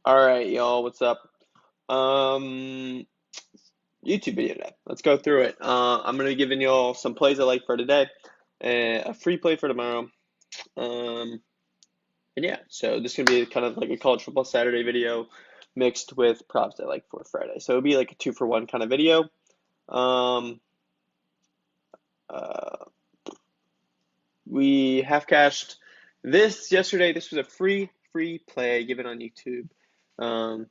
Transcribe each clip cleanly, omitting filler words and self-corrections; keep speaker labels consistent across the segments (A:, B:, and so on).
A: All right, y'all, what's up? Um, YouTube video today. Let's go through it. I'm gonna be giving y'all some plays I like for today, and a free play for tomorrow. Um, and yeah, so this is gonna be kind of like a college football Saturday video mixed with props I like for Friday. So it'll be like a 2-for-1 kind of video. Um, uh, we half cashed this yesterday. This was a free play given on YouTube. Um,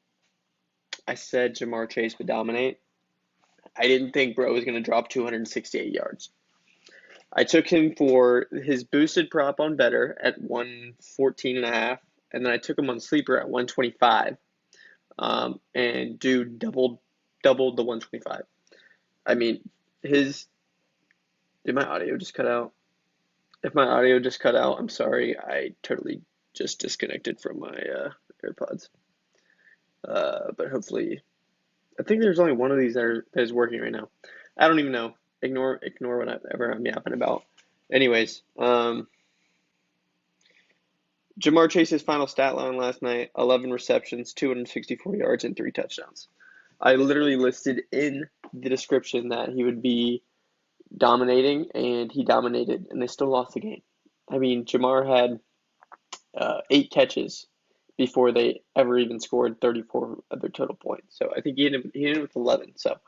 A: I said Jamar Chase would dominate. I didn't think Bro was going to drop 268 yards. I took him for his boosted prop on better at 114.5, and then I took him on sleeper at 125. And dude doubled the 125. I mean, his did my audio just cut out? If my audio just cut out, I'm sorry. I totally just disconnected from my AirPods. But hopefully, I think there's only one of these that is working right now. I don't even know. Ignore whatever I'm yapping about. Anyways, Jamar Chase's final stat line last night: 11 receptions, 264 yards, and 3 touchdowns. I literally listed in the description that he would be dominating, and he dominated, and they still lost the game. I mean, Jamar had 8 catches before they ever even scored 34 of their total points. So I think he ended with 11. So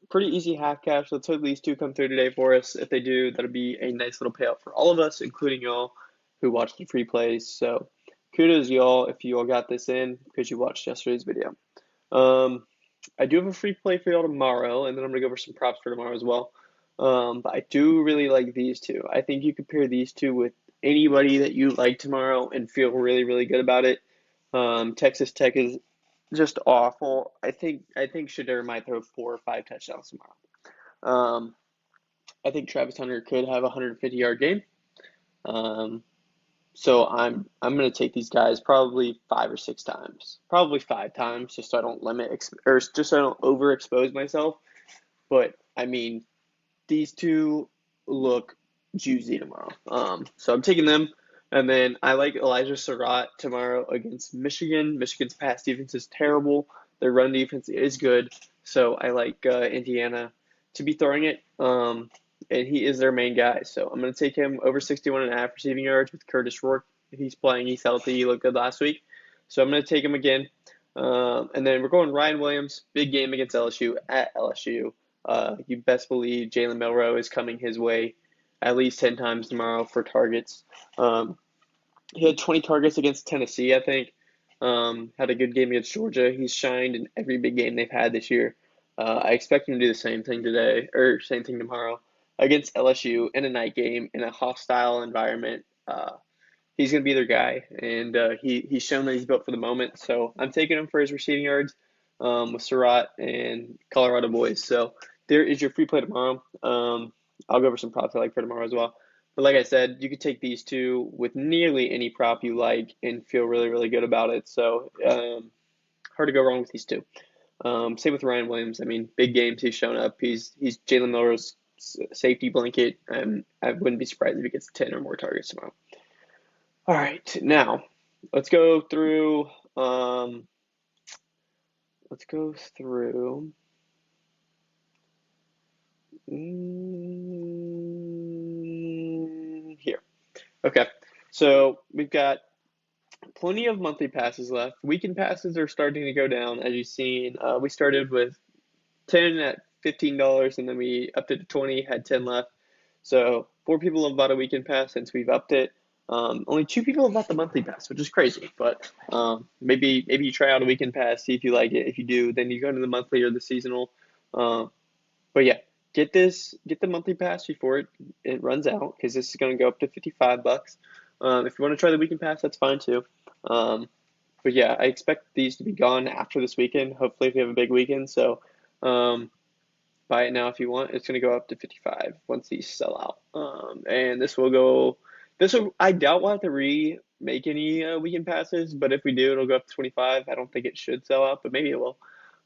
A: pretty easy half cash. Let's hope these two come through today for us. If they do, that'll be a nice little payout for all of us, including y'all who watched the free plays. So kudos y'all if you all got this in because you watched yesterday's video. I do have a free play for y'all tomorrow, and then I'm gonna go over some props for tomorrow as well. But I do really like these two. I think you could pair these two with anybody that you like tomorrow and feel really, really good about it. Texas Tech is just awful. I think Shadur might throw 4 or 5 touchdowns tomorrow. Um, I think Travis Hunter could have a 150-yard game. Um, so I'm gonna take these guys probably 5 or 6 times, probably 5 times, just so I don't or just so I don't overexpose myself. But I mean, these two look juicy tomorrow. So I'm taking them. And then I like Elijah Surratt tomorrow against Michigan. Michigan's pass defense is terrible. Their run defense is good. So I like Indiana to be throwing it. And he is their main guy. So I'm going to take him over 61.5 receiving yards with Curtis Rourke. If he's playing, he's healthy. He looked good last week. So I'm going to take him again. And then we're going Ryan Williams. Big game against LSU at LSU. You best believe Jalen Milroe is coming his way at least 10 times tomorrow for targets. He had 20 targets against Tennessee, I think. Had a good game against Georgia. He's shined in every big game they've had this year. I expect him to do the same thing today, or same thing tomorrow against LSU in a night game in a hostile environment. He's going to be their guy, and he's shown that he's built for the moment. So I'm taking him for his receiving yards with Surratt and Colorado boys. So there is your free play tomorrow. I'll go over some props I like for tomorrow as well. But like I said, you could take these two with nearly any prop you like and feel really, really good about it. So hard to go wrong with these two. Same with Ryan Williams. I mean, big games he's shown up. He's Jalen Milroe's safety blanket, and I wouldn't be surprised if he gets 10 or more targets tomorrow. All right, now let's go through. Let's go through. Here. Okay, so we've got plenty of monthly passes left. Weekend passes are starting to go down, as you've seen. We started with 10 at $15, and then we upped it to 20, had 10 left. So 4 people have bought a weekend pass since we've upped it. Only 2 people have bought the monthly pass, which is crazy. But maybe you try out a weekend pass, see if you like it. If you do, then you go to the monthly or the seasonal. But yeah, get the monthly pass before it runs out, because this is going to go up to $55. If you want to try the weekend pass, that's fine too. But yeah, I expect these to be gone after this weekend. Hopefully, if we have a big weekend. So buy it now if you want. It's going to go up to 55 once these sell out. And this will go. I doubt we'll have to remake any weekend passes, but if we do, it'll go up to 25. I don't think it should sell out, but maybe it will.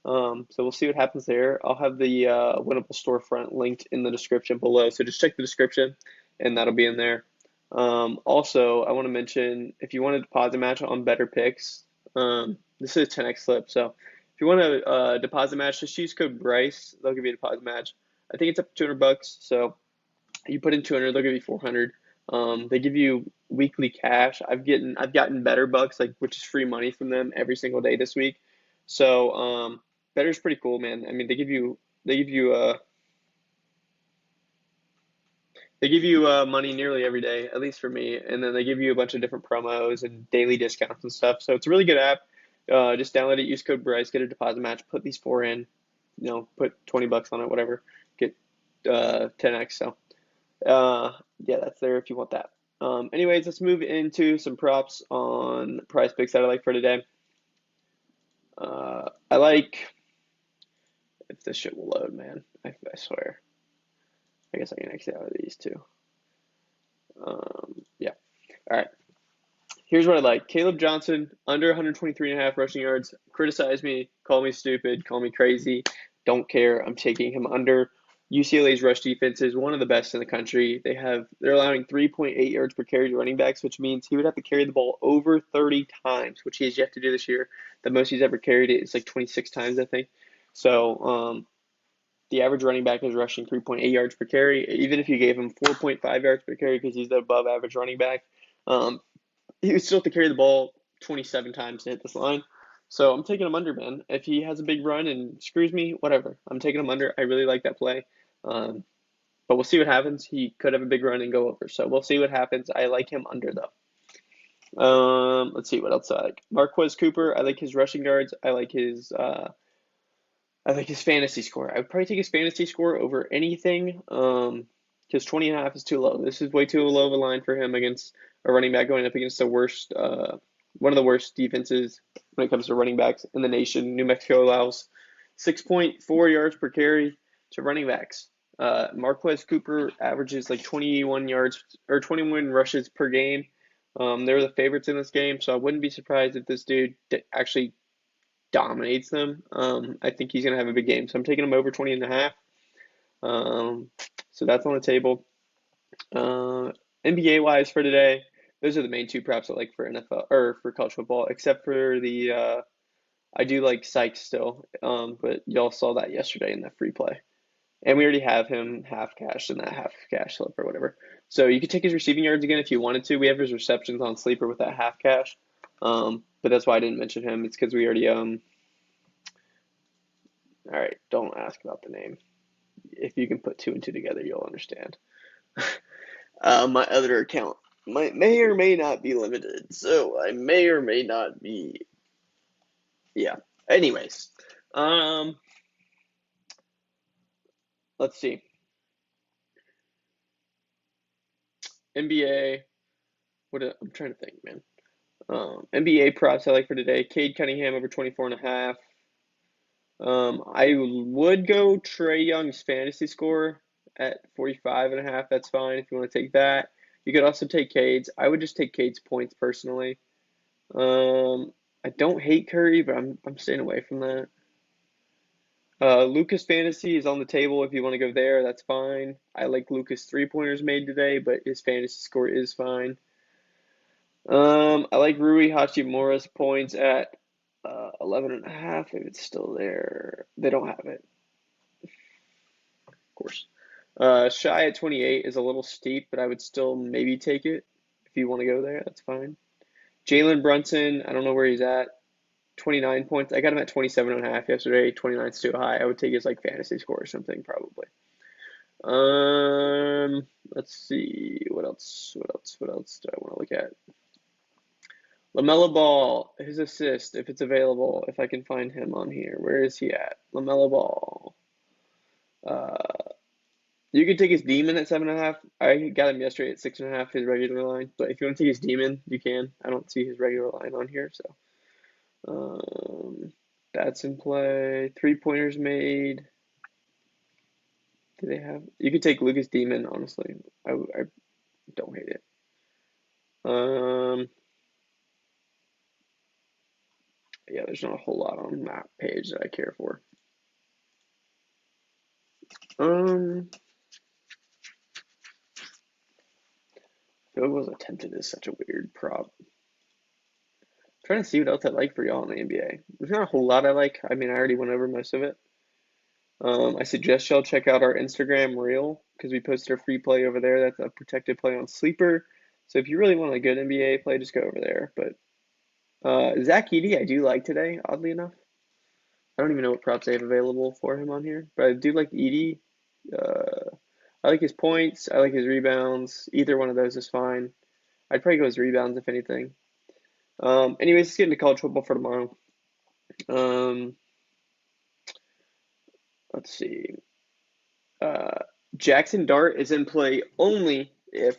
A: So we'll see what happens there. I'll have the winnable storefront linked in the description below. So just check the description, and that'll be in there. Also, I want to mention if you want to deposit match on better picks, This is a 10x slip, so if you want to deposit match, just use code BRYCE. They'll give you a deposit match. I think it's up to 200 bucks. So you put in 200, they'll give you 400. They give you weekly cash. I've gotten better bucks, like, which is free money from them every single day this week. So better's pretty cool, man. I mean, they give you money nearly every day, at least for me, and then they give you a bunch of different promos and daily discounts and stuff. So it's a really good app. Just download it, use code BRYCE, get a deposit match, put these four in, put 20 bucks on it, whatever, get 10x. So yeah, that's there if you want that. Anyways, let's move into some props on prize picks that I like for today. I like, if this shit will load, man, I swear. I guess I can exit out of these too. Yeah. All right. Here's what I like. Caleb Johnson, under 123.5 rushing yards. Criticize me, call me stupid, call me crazy. Don't care. I'm taking him under. UCLA's rush defense is one of the best in the country. They're allowing 3.8 yards per carry to running backs, which means he would have to carry the ball over 30 times, which he has yet to do this year. The most he's ever carried it is like 26 times, I think. So the average running back is rushing 3.8 yards per carry. Even if you gave him 4.5 yards per carry because he's the above average running back, he would still have to carry the ball 27 times to hit this line. So I'm taking him under, man. If he has a big run and screws me, whatever. I'm taking him under. I really like that play. But we'll see what happens. He could have a big run and go over. So we'll see what happens. I like him under, though. Let's see what else I like. Marquez Cooper. I like his rushing yards. I like his fantasy score. I would probably take his fantasy score over anything. Because 20.5 is too low. This is way too low of a line for him against a running back going up against one of the worst defenses when it comes to running backs in the nation. New Mexico allows 6.4 yards per carry to running backs. Marquez Cooper averages like 21 yards or 21 rushes per game. They're the favorites in this game, so I wouldn't be surprised if this dude actually dominates them. I think he's going to have a big game, so I'm taking him over 20.5. So that's on the table. NBA wise for today, those are the main two props I like for NFL or for college football, except for the I do like Sykes still, but y'all saw that yesterday in that free play, and we already have him half cash in that half cash slip or whatever. So you could take his receiving yards again if you wanted to. We have his receptions on sleeper with that half cash, but that's why I didn't mention him. It's because we already All right, don't ask about the name. If you can put two and two together, you'll understand. My other account may or may not be limited, so I may or may not be. Yeah. Anyways, let's see. NBA. I'm trying to think, man. NBA props I like for today. Cade Cunningham over 24.5. I would go Trae Young's fantasy score at 45.5. That's fine if you want to take that. You could also take Cade's. I would just take Cade's points personally. I don't hate Curry, but I'm staying away from that. Lucas fantasy is on the table if you want to go there. That's fine. I like Lucas 3-pointers made today, but his fantasy score is fine. I like Rui Hachimura's points at 11.5. If it's still there, they don't have it, of course. Shy at 28 is a little steep, but I would still maybe take it if you want to go there. That's fine. Jalen Brunson, I don't know where he's at. 29 points. I got him at 27.5 yesterday. 29 is too high. I would take his like fantasy score or something probably. Let's see what else. What else do I want to look at? LaMelo Ball, his assist, if it's available, if I can find him on here. Where is he at? LaMelo Ball. You could take his demon at 7.5. I got him yesterday at 6.5, his regular line. But if you want to take his demon, you can. I don't see his regular line on here, so. That's in play. 3-pointers made. Do they have? You could take Lucas Demon, honestly. I don't hate it. Yeah, there's not a whole lot on that page that I care for. Field goals attempted is such a weird prop. Trying to see what else I like for y'all in the NBA. There's not a whole lot I like. I mean, I already went over most of it. I suggest y'all check out our Instagram reel because we posted a free play over there. That's a protected play on Sleeper. So if you really want a good NBA play, just go over there. But Zach Edey, I do like today, oddly enough. I don't even know what props they have available for him on here, but I do like Edey. I like his points. I like his rebounds. Either one of those is fine. I'd probably go his rebounds if anything. Anyways, let's get into college football for tomorrow. Um, let's see. Uh, Jackson Dart is in play only if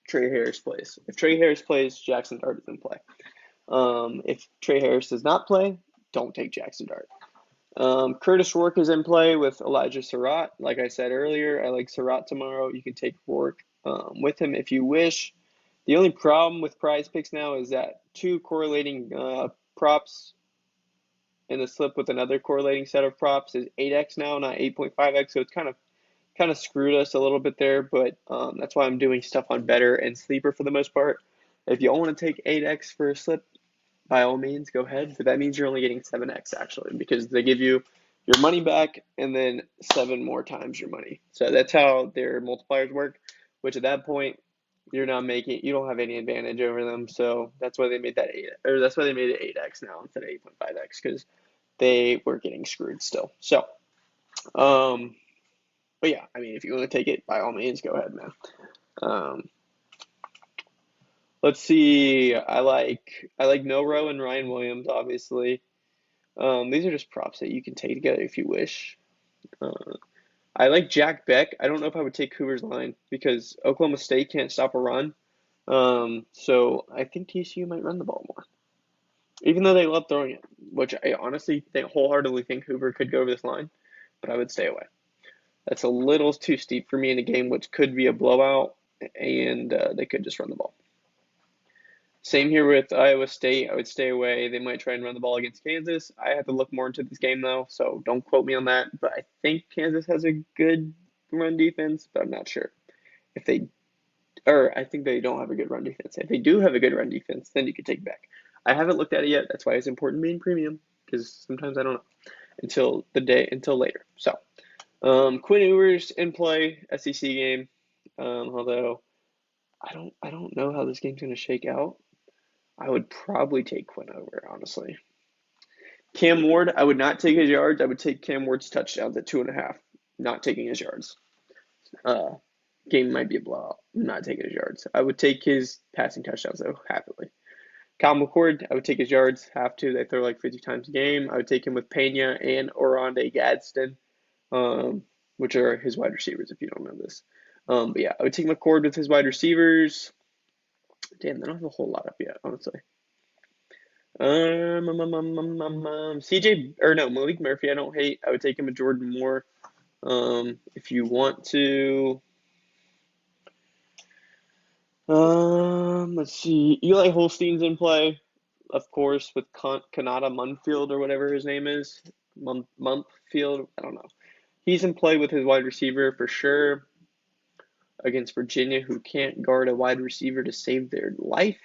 A: Trey Harris plays. If Trey Harris plays, Jackson Dart is in play. If Trey Harris does not play, don't take Jackson Dart. Curtis Rourke is in play with Elijah Surratt. Like I said earlier, I like Surratt tomorrow. You can take Rourke with him if you wish. The only problem with prize picks now is that two correlating props in the slip with another correlating set of props is 8x now, not 8.5x. So it's kind of screwed us a little bit there, but that's why I'm doing stuff on Better and Sleeper for the most part. If you all want to take 8x for a slip, by all means, go ahead. But that means you're only getting 7x actually, because they give you your money back and then 7 more times your money. So that's how their multipliers work, which at that point, you don't have any advantage over them. So that's why they made that 8, or that's why they made it 8x now instead of 8.5x, because they were getting screwed still. So, but yeah, I mean, if you want to take it, by all means, go ahead, man. Um, let's see. I like Milroe and Ryan Williams, obviously. These are just props that you can take together if you wish. Uh, I like Jack Beck. I don't know if I would take Hoover's line because Oklahoma State can't stop a run. So I think TCU might run the ball more, even though they love throwing it, which I honestly wholeheartedly think Hoover could go over this line, but I would stay away. That's a little too steep for me in a game which could be a blowout, and they could just run the ball. Same here with Iowa State. I would stay away. They might try and run the ball against Kansas. I have to look more into this game, though, so don't quote me on that. But I think Kansas has a good run defense, but I'm not sure. If they, or I think they don't have a good run defense. If they do have a good run defense, then you could take back. I haven't looked at it yet. That's why it's important being premium, because sometimes I don't know until later. So, Quinn Ewers in play, SEC game. Although I don't know how this game's going to shake out. I would probably take Quinn over, honestly. Cam Ward, I would not take his yards. I would take Cam Ward's touchdowns at 2.5. Not taking his yards. Uh, Game might be a blowout. Not taking his yards. I would take his passing touchdowns though, happily. Kyle McCord, I would take his yards. Have to. They throw like 50 times a game. I would take him with Pena and Oronde Gadsden, which are his wide receivers. If you don't know this, but yeah, I would take McCord with his wide receivers. Damn, they don't have a whole lot up yet, honestly. CJ or no, Malik Murphy, I don't hate. I would take him with Jordan Moore. If you want to, let's see. Eli Holstein's in play, of course, with Kanata Munfield or whatever his name is. Mumpfield, I don't know. He's in play with his wide receiver for sure against Virginia, who can't guard a wide receiver to save their life.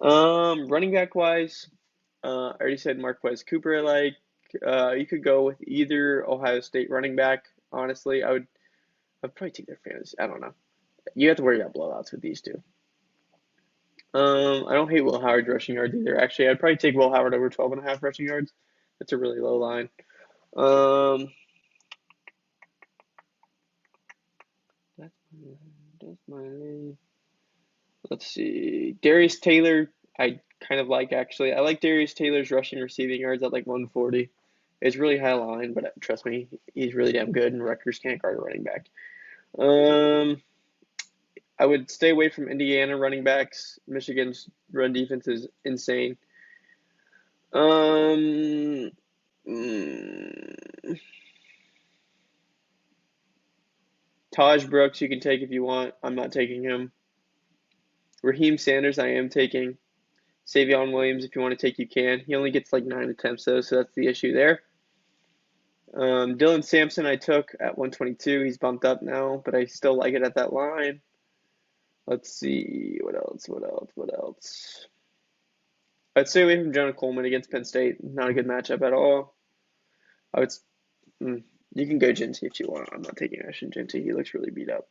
A: Running back wise, I already said Marquez Cooper. You could go with either Ohio State running back. Honestly, I'd probably take their fantasy. I don't know. You have to worry about blowouts with these two. I don't hate Will Howard's rushing yards either. Actually, I'd probably take Will Howard over 12.5 rushing yards. That's a really low line. Um, that's my. Let's see. Darius Taylor, I kind of like actually. I like Darius Taylor's rushing receiving yards at like 140. It's really high line, but trust me, he's really damn good, and Rutgers can't guard a running back. I would stay away from Indiana running backs. Michigan's run defense is insane. Um, mm, Taj Brooks, you can take if you want. I'm not taking him. Raheem Sanders, I am taking. Savion Williams, if you want to take, you can. He only gets like 9 attempts, though, so that's the issue there. Dylan Sampson, I took at 122. He's bumped up now, but I still like it at that line. Let's see. What else? I'd stay away from Jonah Coleman against Penn State. Not a good matchup at all. I would. Mm, you can go Genty if you want. I'm not taking Ashton Genty. He looks really beat up.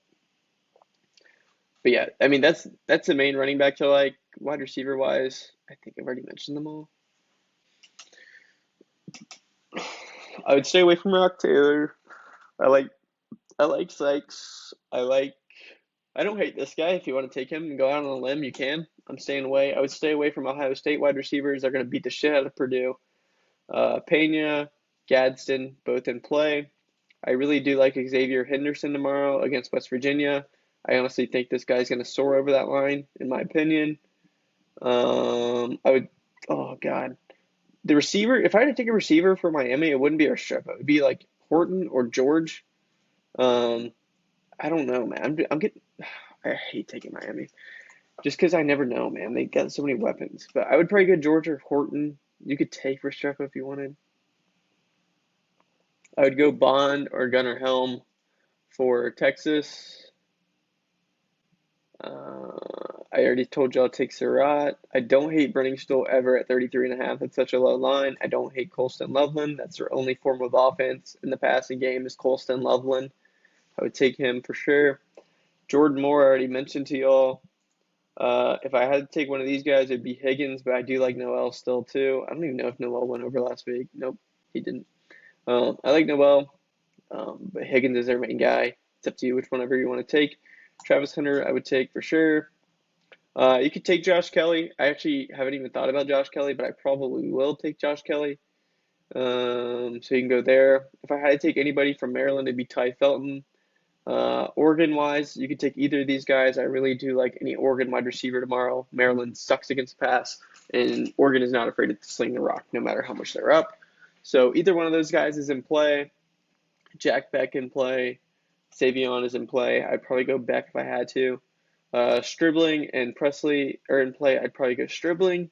A: But yeah, I mean that's the main running back to like. Wide receiver wise, I think I've already mentioned them all. I would stay away from Rock Taylor. I like I like Sykes. I don't hate this guy. If you want to take him and go out on a limb, you can. I'm staying away. I would stay away from Ohio State wide receivers. They're going to beat the shit out of Purdue. Pena, Gadsden, both in play. I really do like Xavier Henderson tomorrow against West Virginia. I honestly think this guy's going to soar over that line, in my opinion. I would, oh God, the receiver. If I had to take a receiver for Miami, it wouldn't be Restrepo. It would be like Horton or George. Um, I don't know, man. I'm getting. I hate taking Miami just because I never know, man. They got so many weapons. But I would probably go George or Horton. You could take Restrepo if you wanted. I would go Bond or Gunnar Helm for Texas. I already told you I'll take Surratt. I don't hate Brenningstool ever at 33.5. That's such a low line. I don't hate Colston Loveland. That's their only form of offense in the passing game is Colston Loveland. I would take him for sure. Jordan Moore, I already mentioned to y'all. If I had to take one of these guys, it'd be Higgins, but I do like Noel still too. I don't even know if Noel went over last week. Nope, he didn't. I like Noel, but Higgins is their main guy. It's up to you which whenever you want to take. Travis Hunter, I would take for sure. You could take Josh Kelly. I actually haven't even thought about Josh Kelly, but I probably will take Josh Kelly. So you can go there. If I had to take anybody from Maryland, it'd be Ty Felton. Oregon wise, you could take either of these guys. I really do like any Oregon wide receiver tomorrow. Maryland sucks against the pass, and Oregon is not afraid to sling the rock no matter how much they're up. So either one of those guys is in play. Jack Beck in play. Savion is in play. I'd probably go Beck if I had to. Stribling and Presley are in play. I'd probably go Stribling.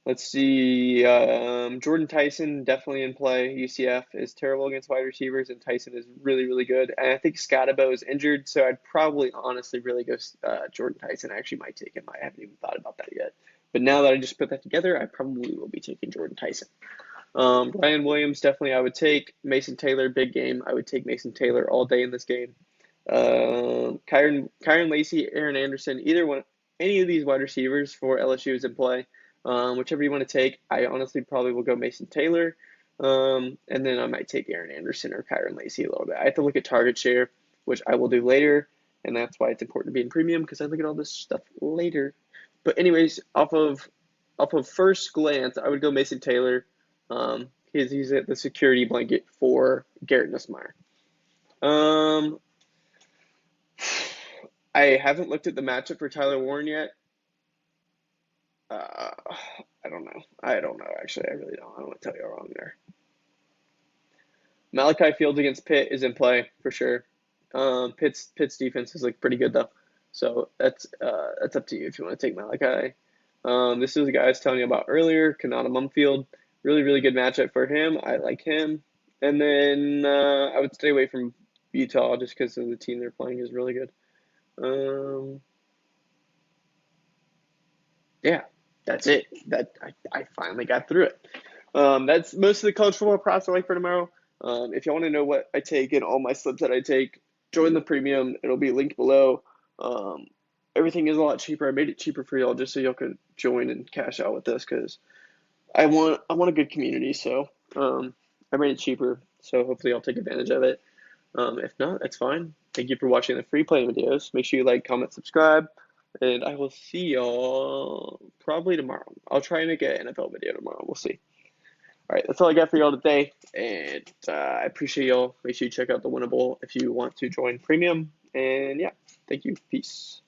A: Let's see. Jordan Tyson definitely in play. UCF is terrible against wide receivers, and Tyson is really, really good. And I think Scotabo is injured, so I'd probably honestly really go Jordan Tyson. I actually might take him. I haven't even thought about that yet. But now that I just put that together, I probably will be taking Jordan Tyson. Ryan Williams, definitely I would take. Mason Taylor, big game. I would take Mason Taylor all day in this game. Kyron Lacey, Aaron Anderson, either one, any of these wide receivers for LSU is in play. Whichever you want to take, I honestly probably will go Mason Taylor. And then I might take Aaron Anderson or Kyron Lacey a little bit. I have to look at target share, which I will do later, and that's why it's important to be in premium because I look at all this stuff later. But anyways, off of first glance, I would go Mason Taylor. He's at the security blanket for Garrett Nussmeier. I haven't looked at the matchup for Tyler Warren yet. I don't know. Actually, I really don't. I don't want to tell you wrong there. Malachi Fields against Pitt is in play for sure. Pitt's defense is like pretty good though, so that's up to you if you want to take Malachi. This is the guy I was telling you about earlier, Kanata Mumfield. Really, really good matchup for him. I like him. And then I would stay away from Utah just because of the team they're playing is really good. Yeah, that's it. I finally got through it. That's most of the college football props I like for tomorrow. If you want to know what I take and all my slips that I take, join the premium. It'll be linked below. Everything is a lot cheaper. I made it cheaper for y'all just so y'all can join and cash out with this because I want a good community. So I made it cheaper. So hopefully y'all take advantage of it. If not, that's fine. Thank you for watching the free play videos. Make sure you like, comment, subscribe, and I will see y'all probably tomorrow. I'll try and make an NFL video tomorrow. We'll see. All right, that's all I got for y'all today, and I appreciate y'all. Make sure you check out the Winnable if you want to join premium. And yeah, thank you. Peace.